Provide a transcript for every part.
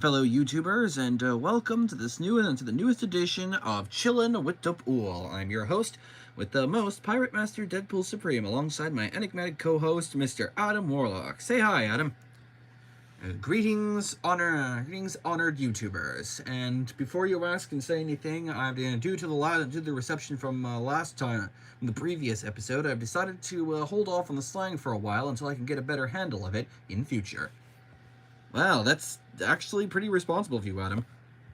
fellow YouTubers, and welcome to the newest edition of Chillin with the Pool. I'm your host with the most, Pirate Master Deadpool Supreme, alongside my enigmatic co-host, Mr. Adam Warlock. Say hi, Adam. Greetings, honored YouTubers. And before you ask and say anything, due to the reception from last time, in the previous episode, I've decided to hold off on the slang for a while until I can get a better handle of it in future. Well, that's actually pretty responsible of you, Adam.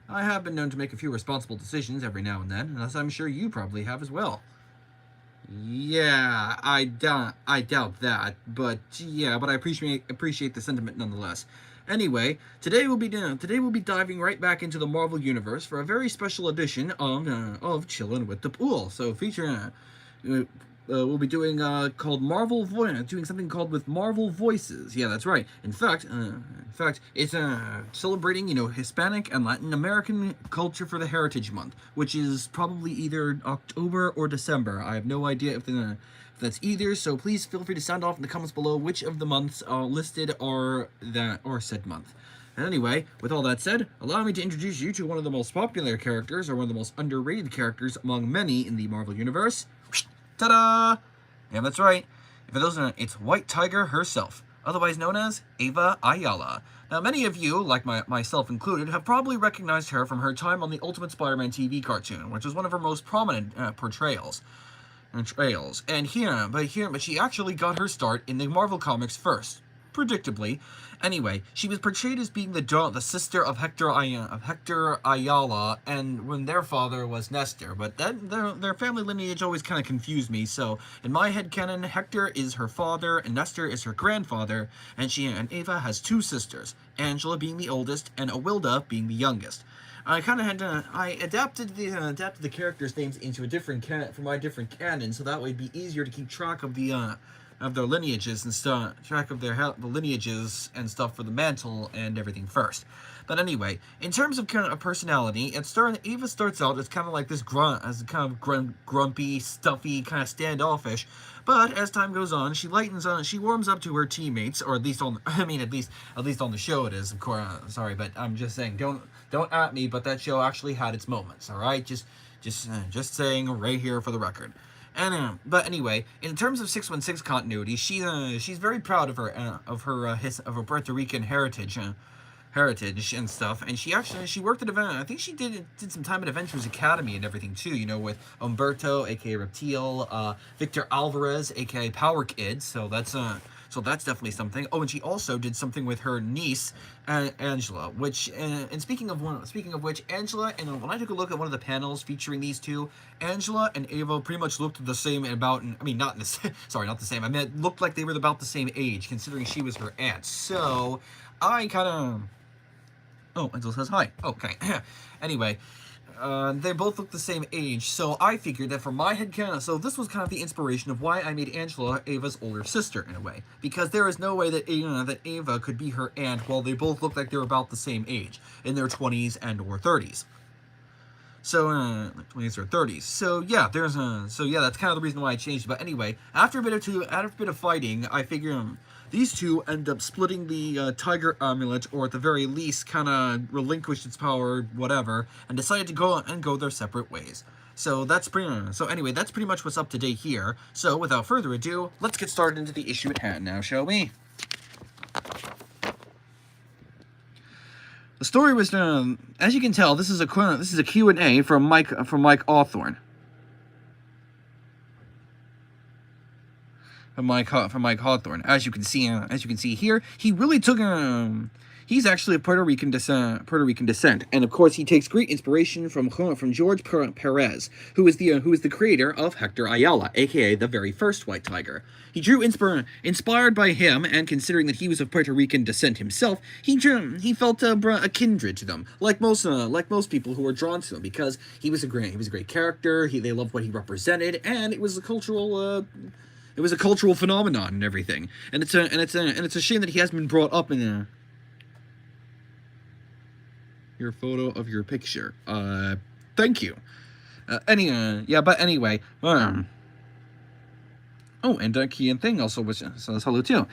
I have been known to make a few responsible decisions every now and then, as I'm sure you probably have as well. Yeah, I doubt that, but I appreciate the sentiment nonetheless. Anyway, today we'll be diving right back into the Marvel universe for a very special edition of Chillin' with the Pool. So we'll be doing doing something called with Marvel Voices. Yeah, that's right. In fact, it's celebrating Hispanic and Latin American culture for the Heritage Month, which is probably either October or December. I have no idea if that's either. So please feel free to sound off in the comments below which of the months listed are said month. And anyway, with all that said, allow me to introduce you to one of the most popular characters, or one of the most underrated characters among many in the Marvel Universe. Ta-da! Yeah, that's right. For those it's White Tiger herself, otherwise known as Ava Ayala. Now, many of you, like myself included, have probably recognized her from her time on the Ultimate Spider-Man TV cartoon, which was one of her most prominent portrayals. But she actually got her start in the Marvel Comics first, predictably. Anyway, she was portrayed as being the sister of Hector Ayala, and when their father was Nestor. But their family lineage always kind of confused me. So in my headcanon, Hector is her father and Nestor is her grandfather, and Ava has two sisters, Angela being the oldest and Awilda being the youngest. I kind of had to. I adapted the characters' names into a different for my different canon, so that way it'd be easier to keep track of their lineages and stuff, the lineages and stuff for the mantle and everything first. But anyway, in terms of kind of personality, Ava starts out as kind of like this grumpy, stuffy, kind of standoffish. But as time goes on, she lightens on. She warms up to her teammates, or at least on. At least on the show it is. Of course, sorry, but I'm just saying. Don't at me. But that show actually had its moments. All right, just saying right here for the record. But anyway, in terms of 616 continuity, she's very proud of her Puerto Rican heritage and stuff. And she worked at I think she did some time at Avengers Academy and everything too. With Umberto, a.k.a. Reptile, Victor Alvarez, a.k.a. Power Kid. So that's definitely something. Oh, and she also did something with her niece, Angela. Which, and speaking of which, Angela, and when I took a look at one of the panels featuring these two, Angela and Ava pretty much looked the same not the same. Sorry, not the same. I mean, it looked like they were about the same age, considering she was her aunt. So I kind of. Oh, Angela says hi. Okay. Anyway. They both look the same age, so I figured that for my headcanon, so this was kind of the inspiration of why I made Angela Ava's older sister, in a way. Because there is no way that Ava could be her aunt while they both look like they're about the same age, in their 20s and or 30s. So, 20s or 30s. So, yeah, that's kind of the reason why I changed it. But anyway, after a bit of fighting, I figure these two end up splitting the Tiger Amulet, or at the very least, kind of relinquished its power, whatever, and decided to go their separate ways. So that's pretty much what's up to date here. So without further ado, let's get started into the issue at hand now, shall we? The story was, as you can tell, this is a Q&A from Mike Hawthorne. From Mike Hawthorne. As you can see here, he really took he's actually of Puerto Rican descent, and of course he takes great inspiration from George Perez, who is the creator of Hector Ayala, aka the very first White Tiger. He drew inspired by him, and considering that he was of Puerto Rican descent himself, he felt a kindred to them, like most people who were drawn to him, because he was a great character. They loved what he represented, and it was a cultural phenomenon and everything. And it's a shame that he hasn't been brought up in your photo of your picture. Thank you. But anyway. Oh, and Key and Thing also says hello too.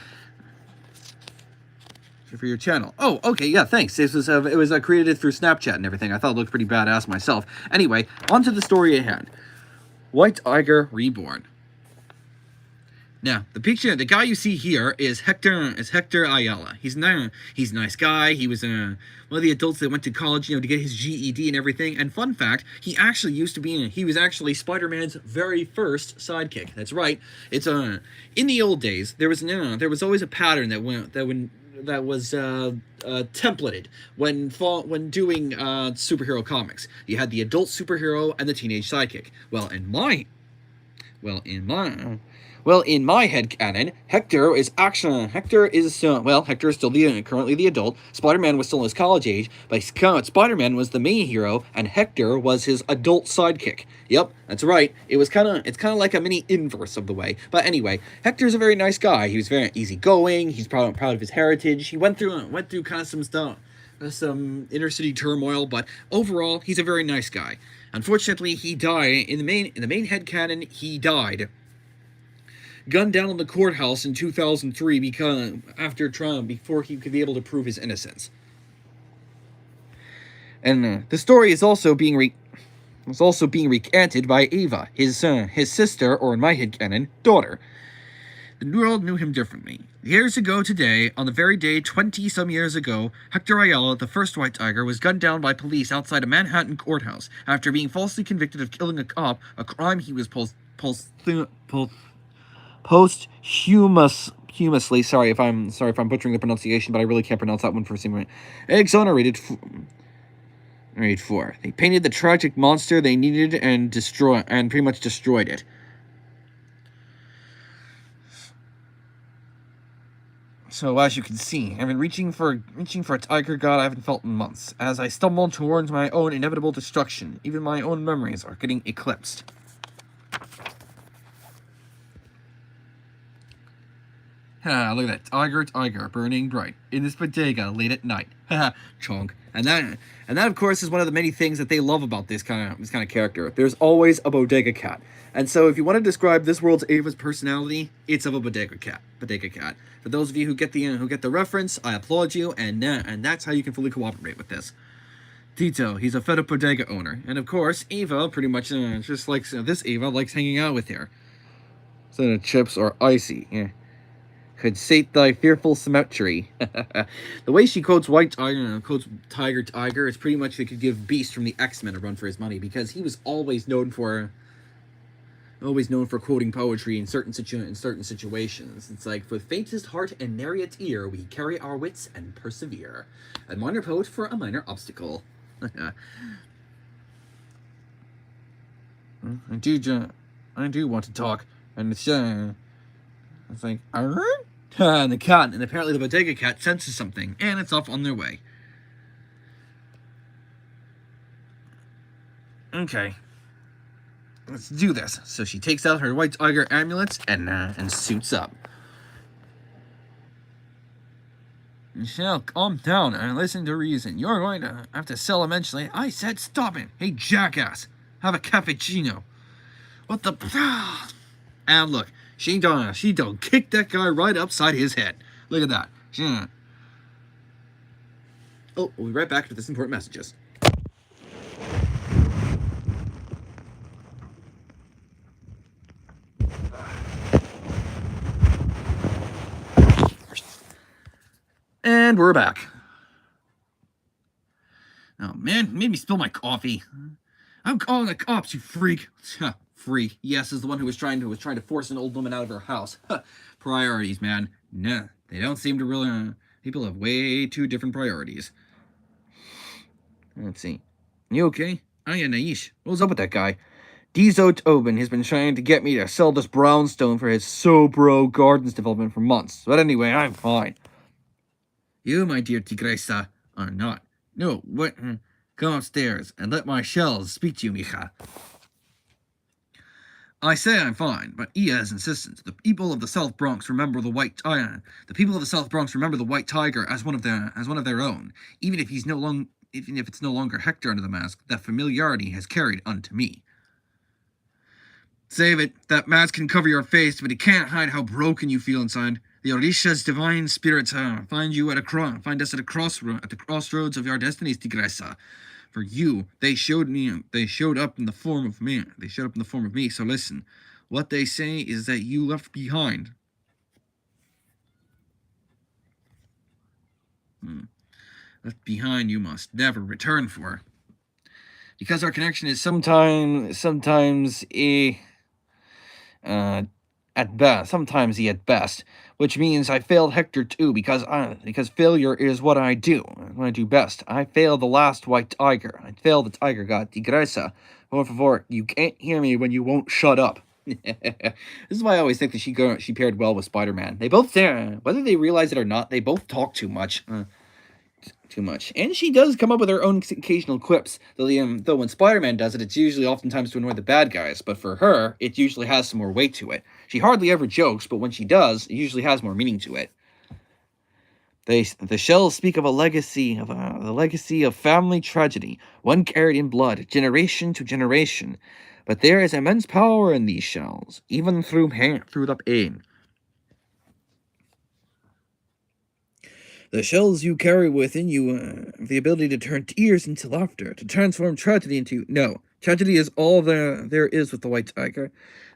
for your channel. Oh, okay, yeah, thanks. It was created through Snapchat and everything. I thought it looked pretty badass myself. Anyway, on to the story at hand. White Tiger Reborn. Now, the guy you see here is Hector Ayala. He's a nice guy. He was one of the adults that went to college, to get his GED and everything. And fun fact, he actually used to be he was actually Spider-Man's very first sidekick. That's right. It's in the old days there was always a pattern that was templated when doing superhero comics. You had the adult superhero and the teenage sidekick. Well, in my headcanon, Hector is still currently the adult. Spider-Man was still his college age, but Spider-Man was the main hero, and Hector was his adult sidekick. Yep, that's right. It's kind of like a mini inverse of the way. But anyway, Hector's a very nice guy. He was very easygoing. He's proud of his heritage. He went through kind of some stuff, some inner city turmoil, but overall, he's a very nice guy. Unfortunately, he died in the main headcanon. He died gunned down in the courthouse in 2003 before he could be able to prove his innocence. And the story is also being recanted by Ava, his sister, or in my headcanon, daughter. The world knew him differently. Years ago today, on the very day 20-some years ago, Hector Ayala, the first White Tiger, was gunned down by police outside a Manhattan courthouse after being falsely convicted of killing a cop, a crime he was posthumously, sorry if I'm butchering the pronunciation, but I really can't pronounce that one for some reason. Exonerated for. They painted the tragic monster they needed and pretty much destroyed it. So as you can see, I've been reaching for a tiger god I haven't felt in months. As I stumble towards my own inevitable destruction, even my own memories are getting eclipsed. Look at that. Tiger, burning bright. In this bodega, late at night. Haha, chunk. And that, of course, is one of the many things that they love about this kind of character. There's always a bodega cat. And so if you want to describe this world's Ava's personality, it's of a bodega cat. For those of you who get the reference, I applaud you, and that's how you can fully cooperate with this. Tito, he's a fed up bodega owner. And of course, Ava, pretty much, just like this Ava, likes hanging out with her. So the chips are icy. Yeah. Could sate thy fearful symmetry. The way she quotes Tiger, it's pretty much they could give Beast from the X-Men a run for his money, because he was always known for quoting poetry in certain situations. It's like, for the faintest heart and nary ear, we carry our wits and persevere. A minor poet for a minor obstacle. I do want to talk, and it's like, and apparently the bodega cat senses something, and it's off on their way. Okay, let's do this. So she takes out her White Tiger amulet and suits up. Michelle, calm down and listen to reason. You're going to have to sell eventually. I said stop it. Hey, jackass, have a cappuccino. What the? And look. She done kicked that guy right upside his head. Look at that. Oh, we'll be right back to this important messages. And we're back. Oh man, made me spill my coffee. I'm calling the cops, you freak. Freak. Yes, is the one who was trying to force an old woman out of her house. Priorities, man. Nah, they don't seem to really. People have way too different priorities. Let's see. You okay? Aya Naish. What's up with that guy? Dizo Tobin has been trying to get me to sell this brownstone for his Sobro Gardens development for months. But anyway, I'm fine. You, my dear Tigresa, are not. No, what? Come upstairs and let my shells speak to you, mija. I say I'm fine, but Ia is insistent. The people of the South Bronx remember the White Tiger. The people of the South Bronx remember the White Tiger as one of their own, even if it's no longer Hector under the mask. That familiarity has carried unto me. Save it. That mask can cover your face, but it can't hide how broken you feel inside. The Orisha's divine spirits find you at find us at the crossroads of our destinies, Tigresa. For you, they showed up in the form of me. They showed up in the form of me. So listen, what they say is that you left behind. Left behind, you must never return for. Because our connection is sometimes at best, which means I failed Hector too, because failure is what I do best. I failed the last white tiger. I failed the tiger god, Tigresa. Por favor, you can't hear me when you won't shut up. This is why I always think that she paired well with Spider-Man. They both, whether they realize it or not, they both talk too much. And she does come up with her own occasional quips, though when Spider-Man does it, it's usually oftentimes to annoy the bad guys, but for her, it usually has some more weight to it. She hardly ever jokes, but when she does, it usually has more meaning to it. The shells speak of the legacy of family tragedy, one carried in blood, generation to generation. But there is immense power in these shells, even through the pain. The shells you carry within you have the ability to turn tears into laughter, to transform tragedy into... No, tragedy is all there is with the white tiger.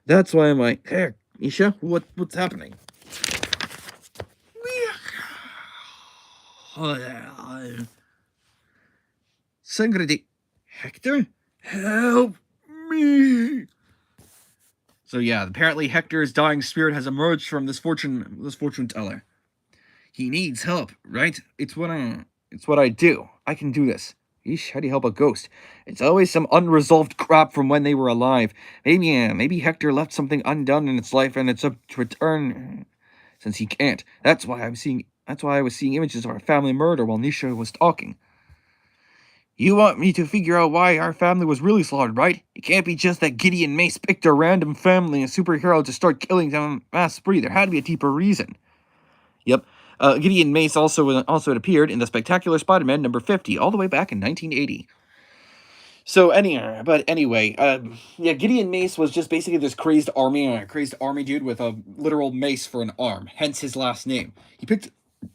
That's why I'm like, hey, Isha, what's happening? Sangre de... Hector? Help me! So yeah, apparently Hector's dying spirit has emerged from this fortune teller. He needs help, right? It's what I do. I can do this. Eesh, how do you help a ghost? It's always some unresolved crap from when they were alive. Maybe Hector left something undone in its life and it's up to return since he can't. That's why I was seeing images of our family murder while Nisha was talking. You want me to figure out why our family was really slaughtered, right? It can't be just that Gideon Mace picked a random family and superhero to start killing them mass spree. There had to be a deeper reason. Yep. Gideon Mace also had appeared in the Spectacular Spider-Man number 50, all the way back in 1980. So anyway, Gideon Mace was just basically this crazed army dude with a literal mace for an arm, hence his last name.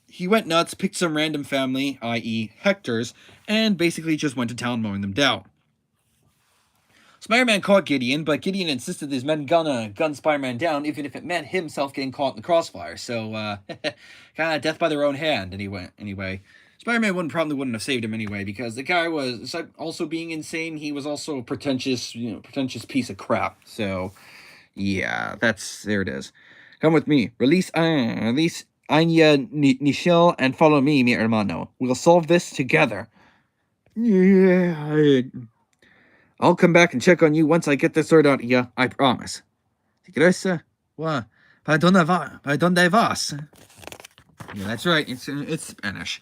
He went nuts, picked some random family, i.e. Hector's, and basically just went to town mowing them down. Spider-Man caught Gideon, but Gideon insisted his men gun Spider-Man down, even if it meant himself getting caught in the crossfire. So, kind of death by their own hand, anyway. Spider-Man probably wouldn't have saved him anyway, because the guy was also being insane. He was also a pretentious piece of crap. So, yeah, there it is. Come with me. Release Anya Nichelle and follow me, mi hermano. We'll solve this together. Yeah, I'll come back and check on you once I get this sorted out, yeah, I promise. Tigresa? What? ¿Para dónde vas? Yeah, that's right, it's Spanish.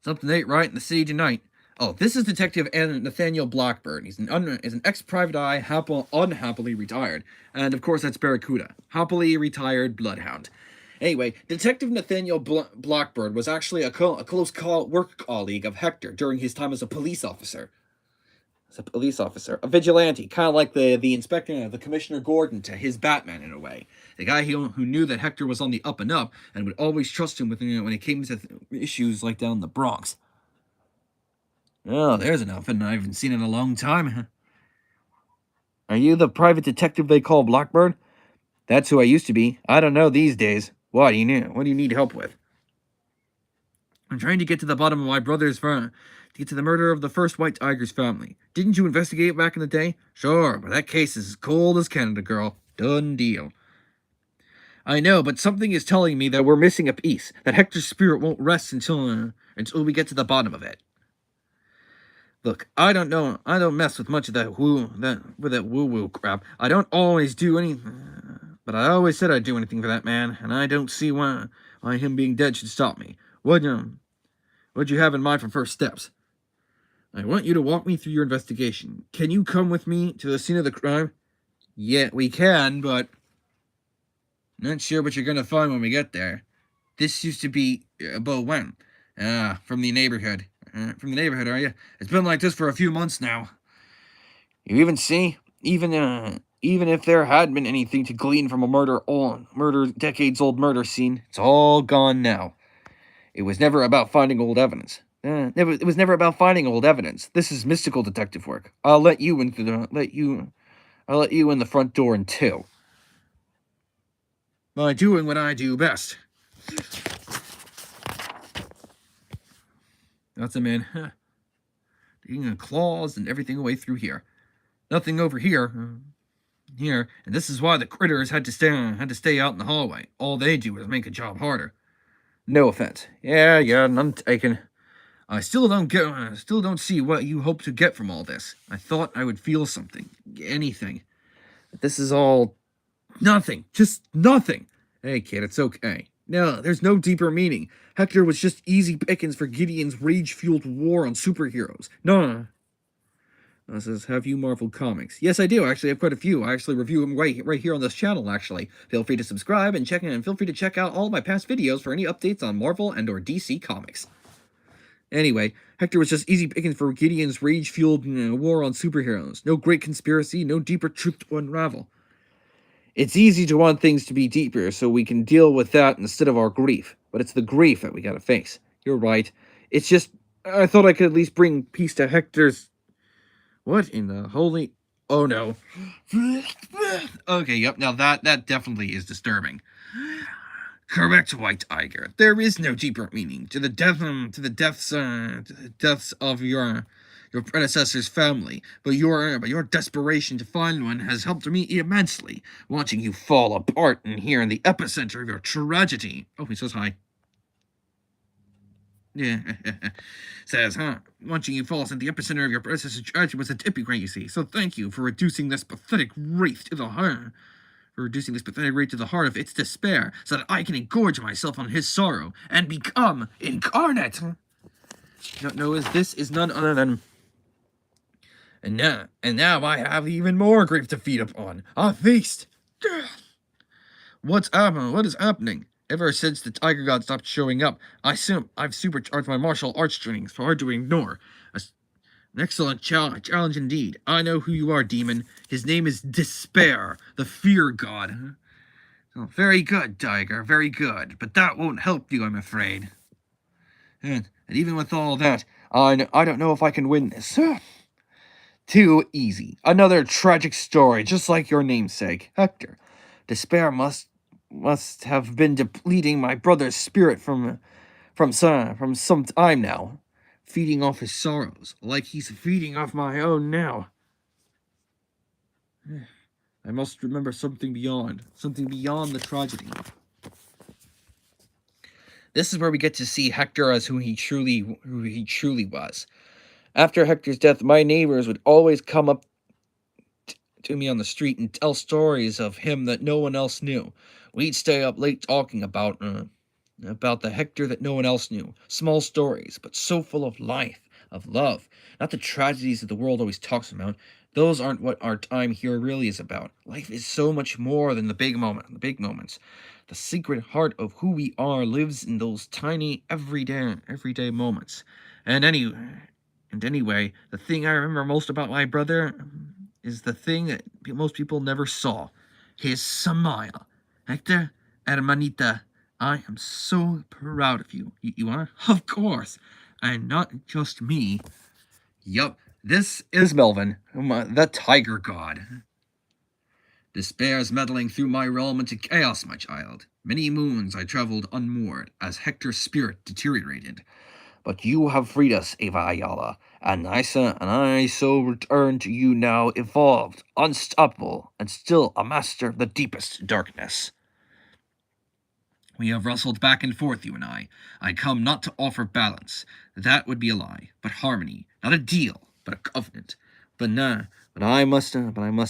Something ain't right in the city tonight. Oh, this is Detective Nathaniel Blackburn. He's an ex-private eye, unhappily retired. And of course, that's Barracuda. Happily retired bloodhound. Anyway, Detective Nathaniel Blackburn was actually a close work colleague of Hector during his time as a police officer. A vigilante, kind of like the inspector, the Commissioner Gordon to his Batman in a way. The guy who knew that Hector was on the up and up and would always trust him when it came to issues like down in the Bronx. Oh, there's an outfit I haven't seen in a long time. Are you the private detective they call Blackburn? That's who I used to be. I don't know these days. What do you need help with? I'm trying to get to the bottom of my brother's firm. To get to the murder of the first White Tiger's family. Didn't you investigate back in the day? Sure, but that case is as cold as Canada, girl. Done deal. I know, but something is telling me that we're missing a piece. That Hector's spirit won't rest until we get to the bottom of it. Look, I don't know. I don't mess with much of that woo-woo crap. I don't always do anything, but I always said I'd do anything for that man, and I don't see why him being dead should stop me. What'd you have in mind for first steps? I want you to walk me through your investigation. Can you come with me to the scene of the crime? Yeah, we can, but not sure what you're gonna find when we get there. This used to be Bo Wen. From the neighborhood. From the neighborhood, are you? It's been like this for a few months now. You even Even if there had been anything to glean from a decades-old murder scene, it's all gone now. It was never about finding old evidence. It was never about finding old evidence. This is mystical detective work. I'll let you in the front door in 2. By doing what I do best. That's a man. Digging claws and everything away through here. Nothing over here. Here, and this is why the critters had to stay out in the hallway. All they do is make a job harder. No offense. Yeah, none taken. I still don't see what you hope to get from all this. I thought I would feel something, anything. But this is all nothing, just nothing. Hey kid, it's okay. No, there's no deeper meaning. Hector was just easy pickings for Gideon's rage-fueled war on superheroes. No. This says, have you Marvel comics? Yes, I do. Actually, I have quite a few. I actually review them right here on this channel, actually. Feel free to subscribe and feel free to check out all my past videos for any updates on Marvel and or DC comics. Anyway, Hector was just easy pickings for Gideon's rage-fueled war on superheroes. No great conspiracy, no deeper truth to unravel. It's easy to want things to be deeper so we can deal with that instead of our grief. But it's the grief that we gotta face. You're right. It's just, I thought I could at least bring peace to Hector's... What in the holy... Oh no. Okay, yep, now that definitely is disturbing. Correct, White Tiger. There is no deeper meaning to the deaths of your predecessor's family, but your desperation to find one has helped me immensely. Watching you fall apart and here in the epicenter of your tragedy. Oh, he says hi. Yeah, says, watching you fall at the epicenter of your predecessor's tragedy was a tipping point, you see. So thank you for reducing this pathetic wraith to the heart. Of its despair, so that I can engorge myself on his sorrow and become incarnate. This is none other than. And now I have even more grief to feed upon. A feast. What is happening? Ever since the Tiger God stopped showing up, I've supercharged my martial arts training. It's hard to ignore. An excellent challenge indeed. I know who you are, demon. His name is Despair, the Fear God. Oh, very good, Tiger, very good. But that won't help you, I'm afraid. And even with all that, I don't know if I can win this. Too easy. Another tragic story, just like your namesake, Hector. Despair must have been depleting my brother's spirit from some time now. Feeding off his sorrows, like he's feeding off my own now. I must remember something beyond the tragedy. This is where we get to see Hector as who he truly was. After Hector's death, my neighbors would always come up to me on the street and tell stories of him that no one else knew. We'd stay up late talking about the Hector that no one else knew. Small stories, but so full of life, of love. Not the tragedies that the world always talks about. Those aren't what our time here really is about. Life is so much more than the big moments. The secret heart of who we are lives in those tiny, everyday moments. And anyway, the thing I remember most about my brother is the thing that most people never saw. His smile. Hector, hermanita, I am so proud of you. You are? Of course. And not just me. Yup, this is Melvin, the Tiger God. Despair's meddling through my realm into chaos, my child. Many moons I traveled unmoored as Hector's spirit deteriorated. But you have freed us, Ava Ayala, and I so return to you now evolved, unstoppable, and still a master of the deepest darkness. We have wrestled back and forth, you and I. I come not to offer balance. That would be a lie. But harmony. Not a deal, but a covenant. But I must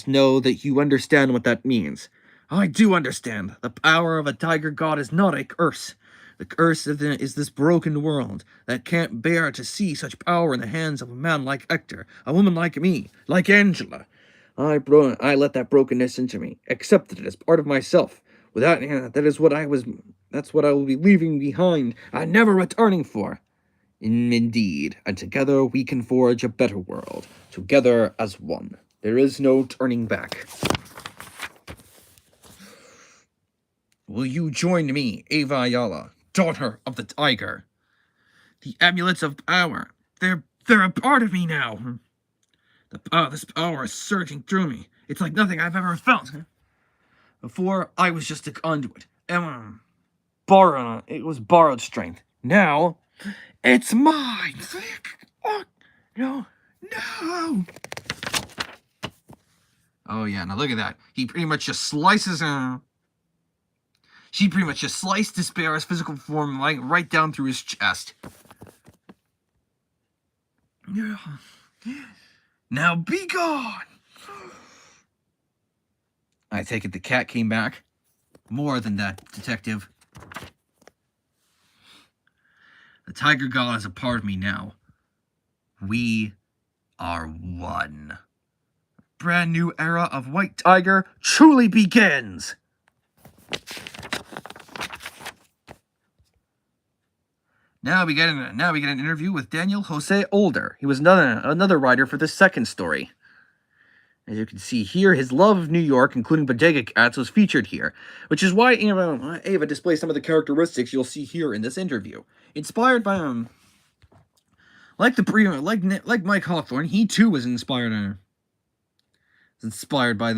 know that you understand what that means. I do understand. The power of a Tiger God is not a curse. The curse is this broken world that can't bear to see such power in the hands of a man like Hector, a woman like me, like Angela. I let that brokenness into me, accepted it as part of myself. That's what I will be leaving behind and never returning for. Indeed, and together we can forge a better world, together as one. There is no turning back. Will you join me, Ava Ayala, daughter of the tiger? The amulets of power. They're a part of me now. This power is surging through me. It's like nothing I've ever felt. Before, I was just a conduit. It was borrowed strength. Now, it's mine. Oh, no, no. Oh yeah, now look at that. He pretty much just slices. She pretty much just sliced Despair's physical form like right down through his chest. Now be gone. I take it the cat came back. More than that, detective. The Tiger God is a part of me now. We are one. A brand new era of White Tiger truly begins. Now we get an interview with Daniel Jose Older. He was another writer for the second story. As you can see here, his love of New York, including bodega cats, was featured here, which is why Ava displays some of the characteristics you'll see here in this interview. Inspired by like Mike Hawthorne, he too was inspired by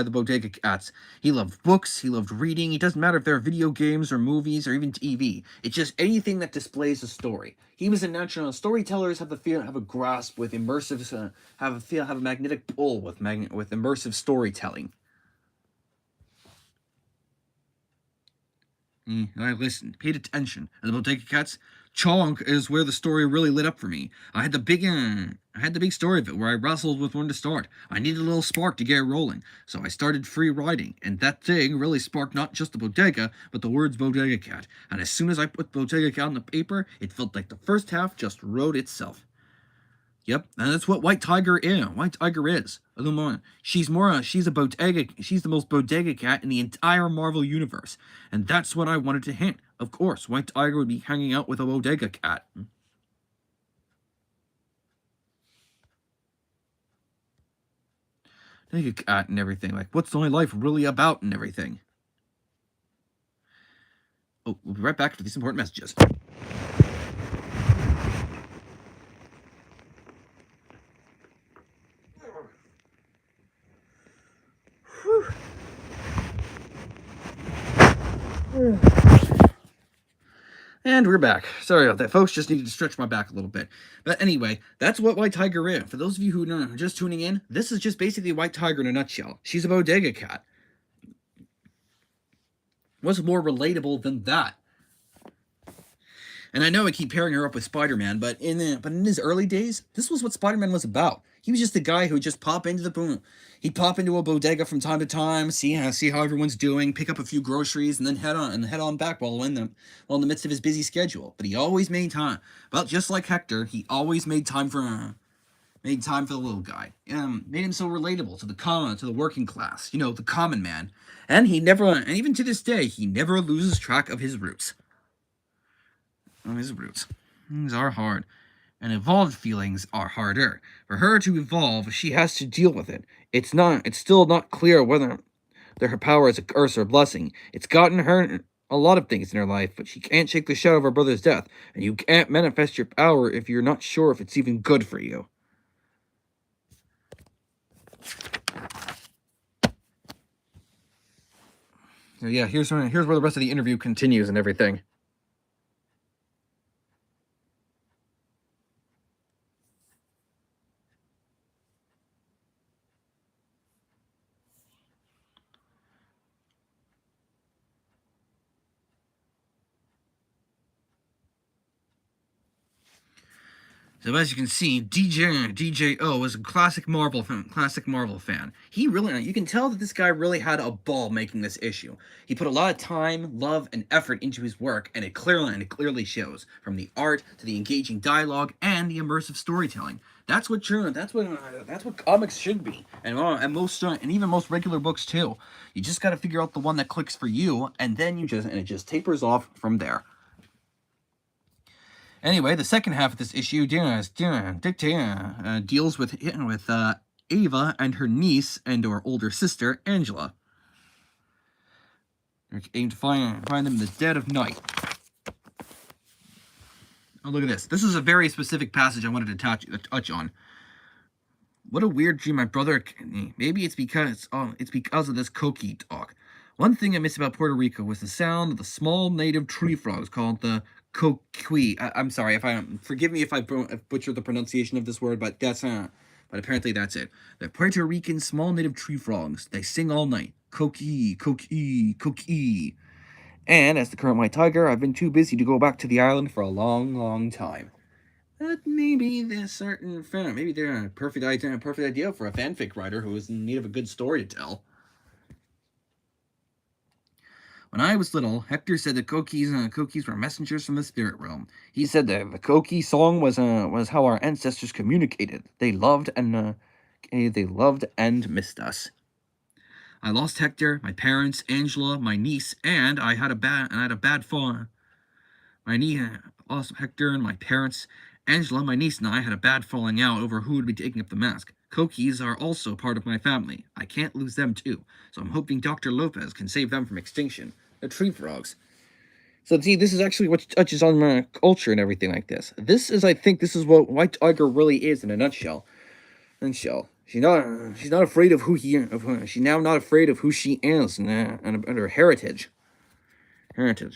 the bodega cats. He loved books, he loved reading. It doesn't matter if they're video games or movies or even TV. It's just anything that displays a story. He was a natural. Storytellers have a grasp with immersive, have a magnetic pull with immersive storytelling. I listened, paid attention. And the bodega cats, Chong is where the story really lit up for me. I had the big story of it where I wrestled with when to start. I needed a little spark to get it rolling, so I started free writing, and that thing really sparked not just the bodega, but the words bodega cat. And as soon as I put bodega cat on the paper, it felt like the first half just wrote itself. Yep, and that's what White Tiger is. White Tiger is. She's the most bodega cat in the entire Marvel universe, and that's what I wanted to hint. Of course, White Tiger would be hanging out with a bodega cat. Bodega cat and everything. Like, what's my life really about and everything? Oh, we'll be right back for these important messages. And we're back. Sorry about that, folks. Just needed to stretch my back a little bit. But anyway, that's what White Tiger is. For those of you who are just tuning in, this is just basically White Tiger in a nutshell. She's a bodega cat. What's more relatable than that? And I know I keep pairing her up with Spider-Man, but in his early days, this was what Spider-Man was about. He was just the guy who would just pop into he'd pop into a bodega from time to time, see how everyone's doing, pick up a few groceries, and then head on back while in the midst of his busy schedule. But he always made time. Well, just like Hector, he always made time for the little guy. Made him so relatable to the working class, the common man. And even to this day, he never loses track of his roots. His roots. Things are hard, and evolved feelings are harder. For her to evolve, she has to deal with it. It's still not clear whether her power is a curse or a blessing. It's gotten her a lot of things in her life, but she can't shake the shadow of her brother's death, and you can't manifest your power if you're not sure if it's even good for you. So yeah, here's where the rest of the interview continues and everything. So as you can see, DJ-O is a classic Marvel fan. You can tell that this guy really had a ball making this issue. He put a lot of time, love, and effort into his work, and it clearly shows, from the art to the engaging dialogue and the immersive storytelling. That's what comics should be, and even most regular books too. You just got to figure out the one that clicks for you, and then it just tapers off from there. Anyway, the second half of this issue deals with Ava and her niece and/or older sister, Angela. Aim to find them in the dead of night. Oh, look at this. This is a very specific passage I wanted to touch on. What a weird dream my brother. Maybe it's because of this coqui talk. One thing I miss about Puerto Rico was the sound of the small native tree frogs called the coqui. I'm sorry if forgive me if I butchered the pronunciation of this word, but but apparently that's it. The Puerto Rican small native tree frogs. They sing all night. Coqui, coqui, coqui. And as the current white tiger, I've been too busy to go back to the island for a long, long time. But maybe they're a perfect idea for a fanfic writer who is in need of a good story to tell. When I was little, Hector said that coquis were messengers from the spirit realm. He said that the coqui song was how our ancestors communicated. They loved and missed us. I lost Hector, my parents, Angela, my niece, and I had a bad fall. My niece lost Hector and my parents. Angela, my niece, and I had a bad falling out over who would be taking up the mask. Coquis are also part of my family. I can't lose them too, so I'm hoping Dr. Lopez can save them from extinction. The tree frogs. So see, this is actually what touches on my culture and everything like this. I think this is what White Tiger really is in a nutshell. She's not afraid of she's now not afraid of who she is and her heritage.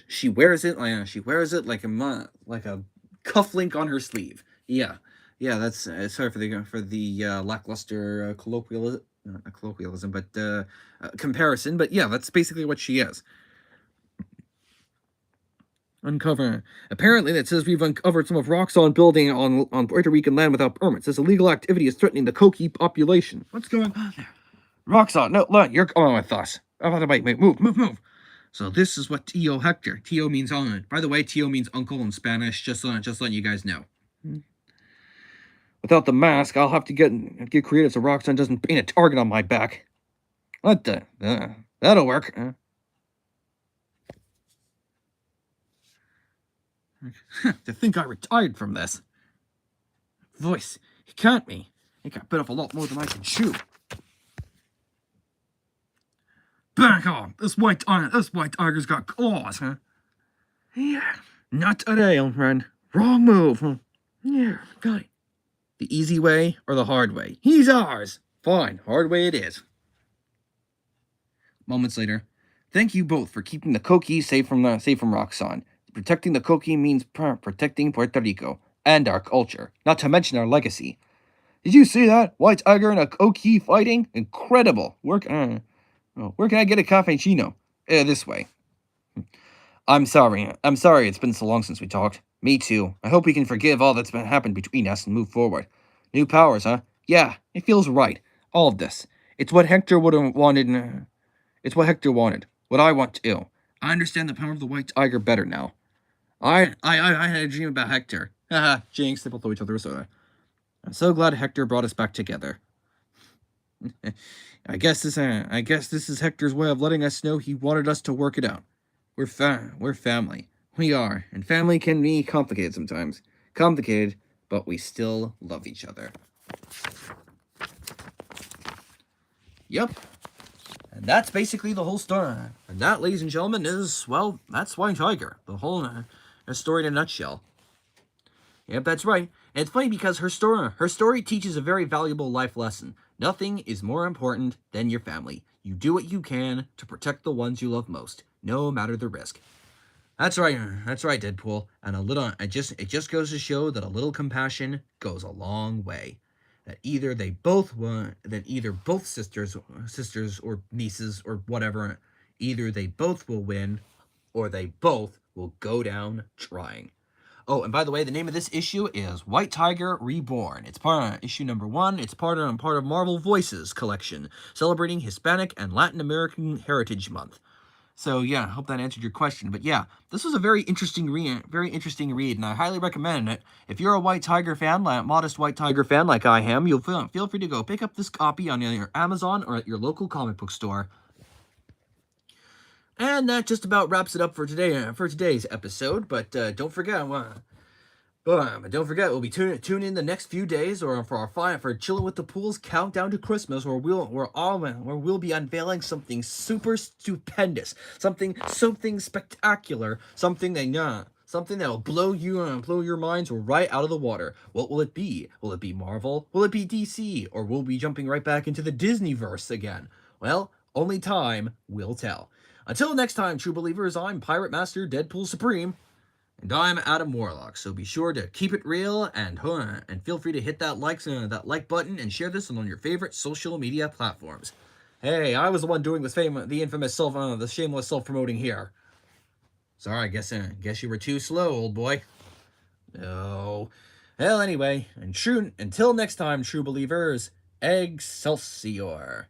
She wears it like a cufflink on her sleeve. Yeah. That's sorry for the lackluster colloquialism, but comparison. But yeah, that's basically what she is. Uncover. Apparently, that says we've uncovered some of Roxxon building on Puerto Rican land without permits. This illegal activity is threatening the coqui population. What's going on there? Roxxon, no, look, you're coming with us. Wait, move. So this is what Tio Hector. Tio means uncle. By the way, Tio means uncle in Spanish. Just letting you guys know. Without the mask, I'll have to get creative so Roxxon doesn't paint a target on my back. What the? That'll work. To think I retired from this. Voice, he can't me. He got bit off a lot more than I can chew. Back off! This white tiger's got claws, huh? Yeah, not today, old friend. Wrong move, huh? Yeah, got it. The easy way or the hard way? He's ours. Fine, hard way it is. Moments later, thank you both for keeping the coqui safe from Roxxon. Protecting the coqui means protecting Puerto Rico and our culture, not to mention our legacy. Did you see that? White tiger and a coqui fighting? Incredible. Where can I get a cappuccino? This way. I'm sorry. It's been so long since we talked. Me too. I hope we can forgive all that's happened between us and move forward. New powers, huh? Yeah, it feels right. All of this. It's what Hector would have wanted. It's what Hector wanted. What I want too. I understand the power of the white tiger better now. I had a dream about Hector. Haha, Jinx, they both throw each other a soda. I'm so glad Hector brought us back together. I guess this is Hector's way of letting us know he wanted us to work it out. We're family. We are, and family can be complicated sometimes. Complicated, but we still love each other. Yep. And that's basically the whole story. And that, ladies and gentlemen, that's White Tiger. The whole story in a nutshell. Yep, that's right. And it's funny because her story teaches a very valuable life lesson. Nothing is more important than your family. You do what you can to protect the ones you love most, no matter the risk. That's right, Deadpool. And it just goes to show that a little compassion goes a long way. That either both sisters or nieces or whatever, either they both will win, or they both will go down trying. Oh, and by the way, the name of this issue is White Tiger Reborn. It's part of issue number 1. It's part of Marvel Voices collection, celebrating Hispanic and Latin American Heritage Month. So yeah, I hope that answered your question. But yeah, this was a very interesting read, and I highly recommend it. If you're a White Tiger fan, modest White Tiger fan like I am, you'll feel free to go pick up this copy on either Amazon or at your local comic book store. And that just about wraps it up for today, for today's episode. But don't forget, But don't forget, we'll be tune in the next few days, or for for Chillin' with the Pools countdown to Christmas, where we'll be unveiling something super stupendous, something spectacular, something that'll blow your minds right out of the water. What will it be? Will it be Marvel? Will it be DC? Or will we be jumping right back into the Disneyverse again? Well, only time will tell. Until next time, true believers, I'm Pirate Master Deadpool Supreme. And I'm Adam Warlock, so be sure to keep it real and feel free to hit that like button and share this on your favorite social media platforms. Hey, I was the one doing the infamous the shameless self-promoting here. Sorry, guess you were too slow, old boy. No. Well, anyway, until next time, true believers, Excelsior.